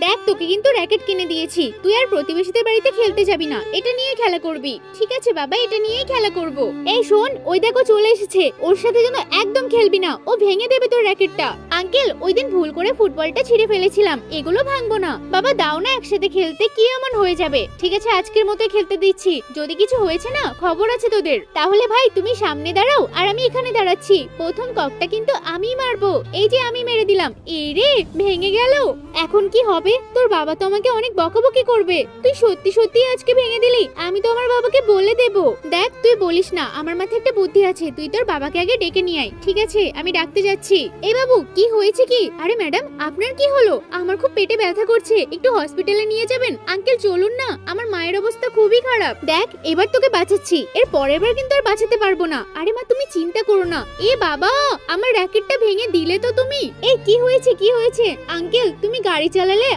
দেখ তোকে কিন্তু র্যাকেট কিনে দিয়েছি, তুই আর প্রতিবেশীদের বাড়িতে খেলতে যাবি না, এটা নিয়ে খেলা করবি। ঠিক আছে বাবা, এটা নিয়েই খেলা করব। এই শোন, ওই দেখো চলে এসেছে, ওর সাথে যেন একদম খেলবি না, ও ভেঙে দেবে তোর র্যাকেটটা। আঙ্কেল, ওই দিন ভুল করে ফুটবলটা ছিঁড়ে ফেলেছিলাম, এগুলো ভাঙবো না। বাবা দাও না একসাথে খেলতে, কি এমন হয়ে যাবে। ঠিক আছে আজকের মতো খেলতে দিচ্ছি, যদি কিছু হয়েছে না খবর আছে তোদের। তাহলে ভাই তুমি সামনে দাঁড়াও আর আমি এখানে দাঁড়াচ্ছি, প্রথম ককটা কিন্তু আমিই মারবো। এই যে আমি মেরে দিলাম, এই রে ভেঙে গেল। এখন কি হবে? তোর বাবা তো আমাকে অনেক বকাবকি করবে। তুই সত্যি সত্যি আজকে ভেঙে দিলি, আমি তো আমার বাবাকে বলে দেব। দেখ তুই বলিস না, আমার মাথায় একটা বুদ্ধি আছে, তুই তোর বাবাকে আগে ডেকে নিয়ে আয়। ঠিক আছে আমি ডাকতে যাচ্ছি। এই বাবু কি হয়েছে কি? আরে ম্যাডাম আপনার কি হলো? আমার খুব পেটে ব্যথা করছে, একটু হসপিটালে নিয়ে যাবেন। আঙ্কেল চলুন না, আমার মায়ের অবস্থা খুবই খারাপ। দেখ এবার তোকে বাঁচাচ্ছি, এর পরের বার কিন্তু আর বাঁচাতে পারবো না। আরে মা তুমি চিন্তা করো না। এ বাবা, আমার র্যাকেটটা ভেঙে দিলে তো তুমি। এই কি হয়েছে কি হয়েছে? আঙ্কেল তুমি গাড়ি চালালে